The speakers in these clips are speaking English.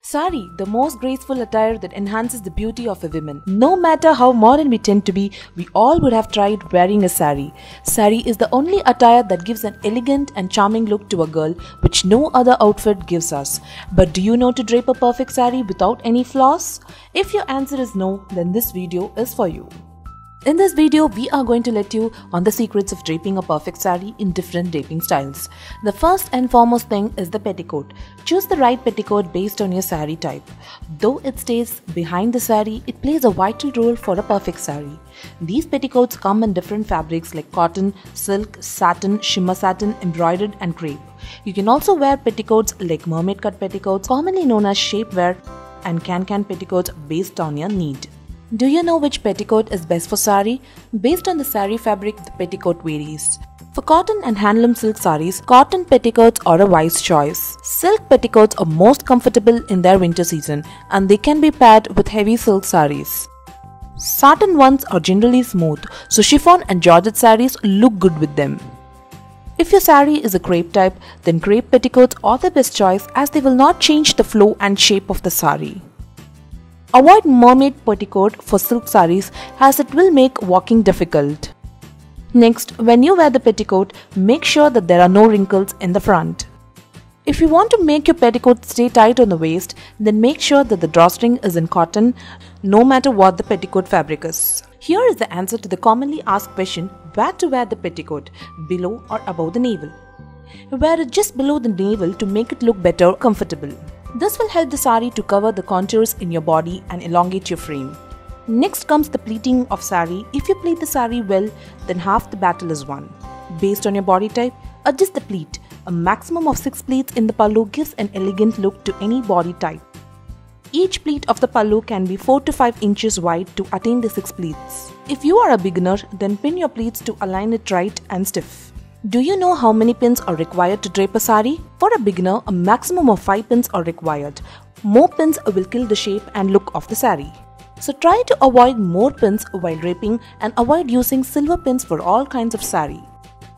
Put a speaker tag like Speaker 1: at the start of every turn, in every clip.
Speaker 1: Sari, the most graceful attire that enhances the beauty of a woman. No matter how modern we tend to be, we all would have tried wearing a sari. Sari is the only attire that gives an elegant and charming look to a girl, which no other outfit gives us. But do you know to drape a perfect sari without any flaws? If your answer is no, then this video is for you. In this video, we are going to let you on the secrets of draping a perfect sari in different draping styles. The first and foremost thing is the petticoat. Choose the right petticoat based on your sari type. Though it stays behind the sari, it plays a vital role for a perfect sari. These petticoats come in different fabrics like cotton, silk, satin, shimmer satin, embroidered and crepe. You can also wear petticoats like mermaid cut petticoats, commonly known as shapewear, and can petticoats based on your need. Do you know which petticoat is best for sari? Based on the sari fabric, the petticoat varies. For cotton and handloom silk saris, cotton petticoats are a wise choice. Silk petticoats are most comfortable in their winter season and they can be paired with heavy silk saris. Satin ones are generally smooth, so chiffon and georgette saris look good with them. If your sari is a crepe type, then crepe petticoats are the best choice as they will not change the flow and shape of the sari. Avoid mermaid petticoat for silk saris as it will make walking difficult. Next, when you wear the petticoat, make sure that there are no wrinkles in the front. If you want to make your petticoat stay tight on the waist, then make sure that the drawstring is in cotton, no matter what the petticoat fabric is. Here is the answer to the commonly asked question, where to wear the petticoat, below or above the navel. Wear it just below the navel to make it look better comfortable. This will help the sari to cover the contours in your body and elongate your frame. Next comes the pleating of sari. If you pleat the sari well, then half the battle is won. Based on your body type, adjust the pleat. A maximum of 6 pleats in the pallu gives an elegant look to any body type. Each pleat of the pallu can be 4 to 5 inches wide to attain the 6 pleats. If you are a beginner, then pin your pleats to align it right and stiff. Do you know how many pins are required to drape a sari? For a beginner, a maximum of 5 pins are required. More pins will kill the shape and look of the sari. So try to avoid more pins while draping and avoid using silver pins for all kinds of sari.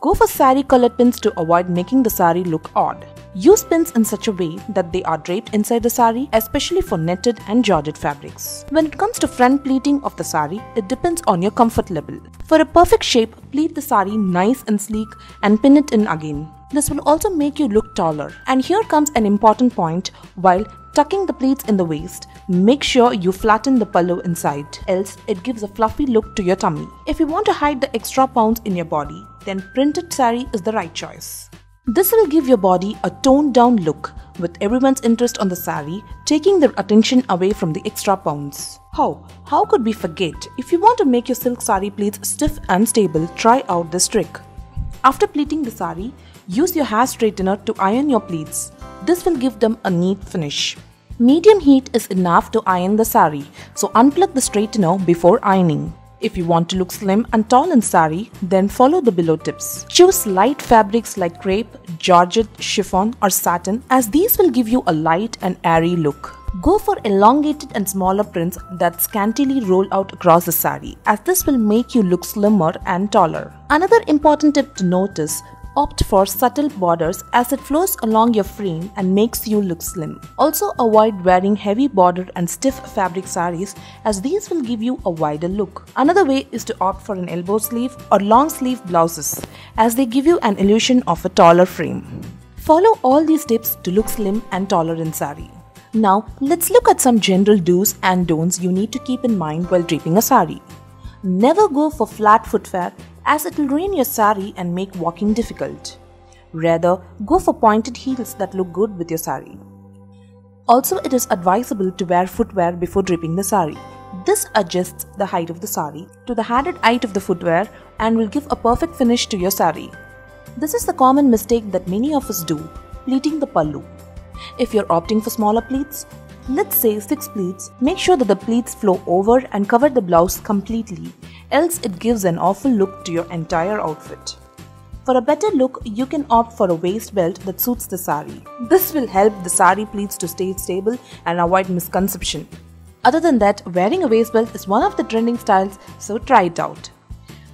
Speaker 1: Go for sari colored pins to avoid making the sari look odd. Use pins in such a way that they are draped inside the sari, especially for netted and georgette fabrics. When it comes to front pleating of the sari, it depends on your comfort level. For a perfect shape, pleat the sari nice and sleek and pin it in again. This will also make you look taller. And here comes an important point. While tucking the pleats in the waist, make sure you flatten the pallu inside, else it gives a fluffy look to your tummy. If you want to hide the extra pounds in your body, then printed sari is the right choice. This will give your body a toned down look, with everyone's interest on the sari, taking their attention away from the extra pounds. How could we forget? If you want to make your silk sari pleats stiff and stable, try out this trick. After pleating the sari, use your hair straightener to iron your pleats. This will give them a neat finish. Medium heat is enough to iron the sari, so unplug the straightener before ironing. If you want to look slim and tall in sari, then follow the below tips. Choose light fabrics like crepe, georgette, chiffon or satin as these will give you a light and airy look. Go for elongated and smaller prints that scantily roll out across the sari as this will make you look slimmer and taller. Another important tip to note is opt for subtle borders as it flows along your frame and makes you look slim. Also avoid wearing heavy bordered and stiff fabric saris as these will give you a wider look. Another way is to opt for an elbow sleeve or long sleeve blouses as they give you an illusion of a taller frame. Follow all these tips to look slim and taller in sari. Now let's look at some general do's and don'ts you need to keep in mind while draping a sari. Never go for flat footwear as it will ruin your sari and make walking difficult. Rather, go for pointed heels that look good with your sari. Also, it is advisable to wear footwear before draping the sari. This adjusts the height of the sari to the added height of the footwear and will give a perfect finish to your sari. This is the common mistake that many of us do, pleating the pallu. If you're opting for smaller pleats, let's say 6 pleats, make sure that the pleats flow over and cover the blouse completely, else it gives an awful look to your entire outfit. For a better look, you can opt for a waist belt that suits the sari. This will help the sari pleats to stay stable and avoid misconception. Other than that, wearing a waist belt is one of the trending styles, so try it out.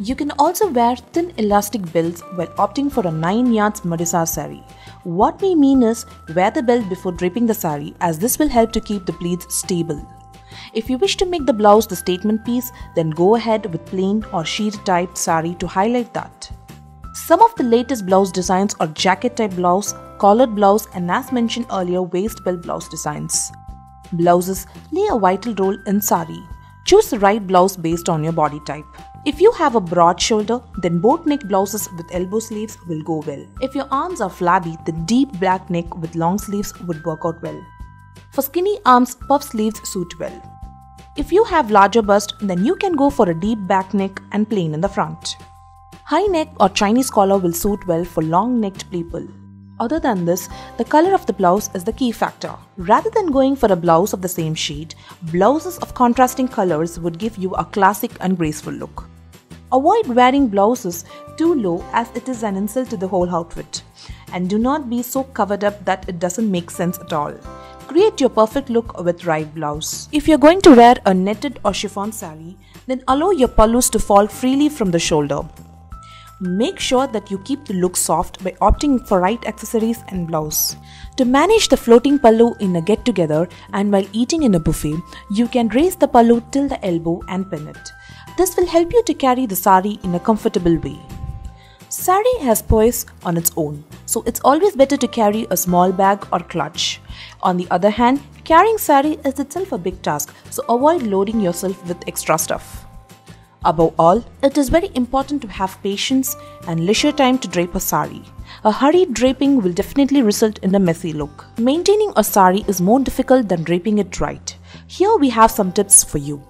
Speaker 1: You can also wear thin elastic belts while opting for a 9 yards Madisa sari. What we mean is wear the belt before draping the sari, as this will help to keep the pleats stable. If you wish to make the blouse the statement piece, then go ahead with plain or sheet type sari to highlight that. Some of the latest blouse designs are jacket type blouse, collared blouse, and as mentioned earlier, waist belt blouse designs. Blouses play a vital role in sari. Choose the right blouse based on your body type. If you have a broad shoulder, then boat neck blouses with elbow sleeves will go well. If your arms are flabby, the deep black neck with long sleeves would work out well. For skinny arms, puff sleeves suit well. If you have larger bust, then you can go for a deep back neck and plain in the front. High neck or Chinese collar will suit well for long-necked people. Other than this, the color of the blouse is the key factor. Rather than going for a blouse of the same shade, blouses of contrasting colors would give you a classic and graceful look. Avoid wearing blouses too low, as it is an insult to the whole outfit. And do not be so covered up that it doesn't make sense at all. Create your perfect look with right blouse. If you're going to wear a netted or chiffon sari, then allow your pallus to fall freely from the shoulder. Make sure that you keep the look soft by opting for right accessories and blouse. To manage the floating pallu in a get-together and while eating in a buffet, you can raise the pallu till the elbow and pin it. This will help you to carry the sari in a comfortable way. Sari has poise on its own, so it's always better to carry a small bag or clutch. On the other hand, carrying sari is itself a big task, so avoid loading yourself with extra stuff. Above all, it is very important to have patience and leisure time to drape a sari. A hurried draping will definitely result in a messy look. Maintaining a sari is more difficult than draping it right. Here we have some tips for you.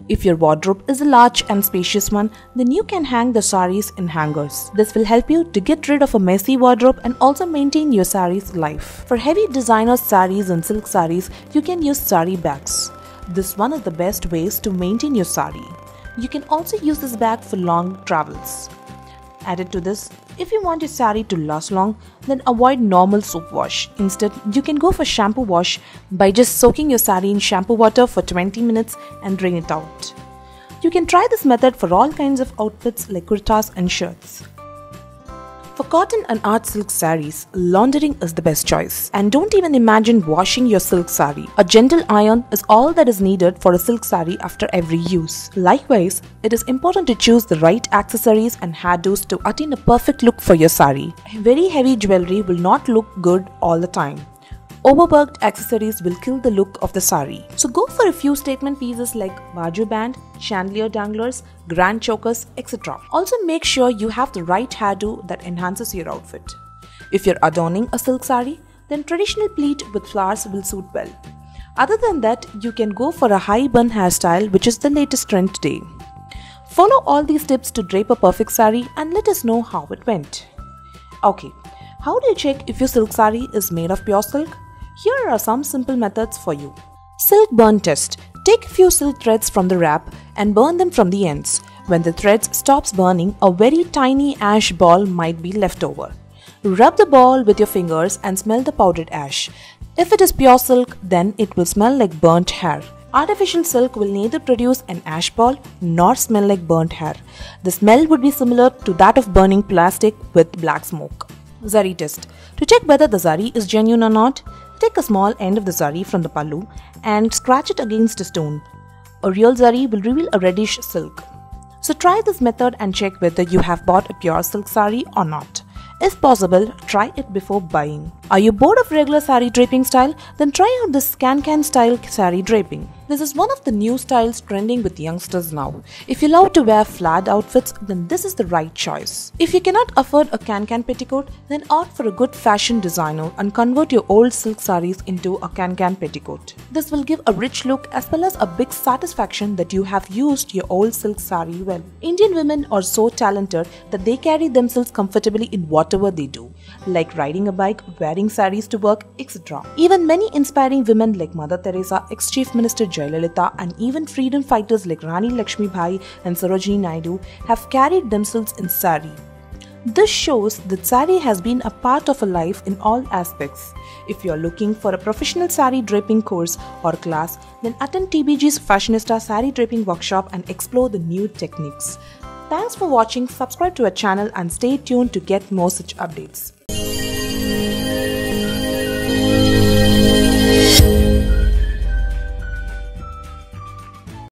Speaker 1: If your wardrobe is a large and spacious one, then you can hang the saris in hangers. This will help you to get rid of a messy wardrobe and also maintain your sari's life. For heavy designer saris and silk saris, you can use sari bags. This one is the best ways to maintain your sari. You can also use this bag for long travels. Added to this, if you want your sari to last long, then avoid normal soap wash. Instead, you can go for shampoo wash by just soaking your sari in shampoo water for 20 minutes and drain it out. You can try this method for all kinds of outfits like kurtas and shirts. For cotton and art silk saris, laundering is the best choice. And don't even imagine washing your silk sari. A gentle iron is all that is needed for a silk sari after every use. Likewise, it is important to choose the right accessories and hairdos to attain a perfect look for your sari. Very heavy jewelry will not look good all the time. Overworked accessories will kill the look of the sari. So go for a few statement pieces like baju band, chandelier danglers, grand chokers, etc. Also make sure you have the right hairdo that enhances your outfit. If you're adorning a silk sari, then traditional pleat with flowers will suit well. Other than that, you can go for a high bun hairstyle, which is the latest trend today. Follow all these tips to drape a perfect sari and let us know how it went. Okay, how do you check if your silk sari is made of pure silk? Here are some simple methods for you. Silk burn test. Take a few silk threads from the wrap and burn them from the ends. When the threads stops burning, a very tiny ash ball might be left over. Rub the ball with your fingers and smell the powdered ash. If it is pure silk, then it will smell like burnt hair. Artificial silk will neither produce an ash ball nor smell like burnt hair. The smell would be similar to that of burning plastic with black smoke. Zari test. To check whether the zari is genuine or not, take a small end of the zari from the pallu and scratch it against a stone. A real zari will reveal a reddish silk. So try this method and check whether you have bought a pure silk sari or not. If possible, try it before buying. Are you bored of regular sari draping style? Then try out this can style sari draping. This is one of the new styles trending with youngsters now. If you love to wear flat outfits, then this is the right choice. If you cannot afford a can petticoat, then opt for a good fashion designer and convert your old silk saris into a can petticoat. This will give a rich look as well as a big satisfaction that you have used your old silk sari well. Indian women are so talented that they carry themselves comfortably in whatever they do, like riding a bike, wearing saris to work, etc. Even many inspiring women like Mother Teresa, ex-Chief Minister Jayalalitha, and even freedom fighters like Rani Lakshmi Bai and Sarojini Naidu have carried themselves in sari. This shows that sari has been a part of a life in all aspects. If you are looking for a professional sari draping course or class, then attend TBG's Fashionista Sari Draping Workshop and explore the new techniques. Thanks for watching, subscribe to our channel and stay tuned to get more such updates.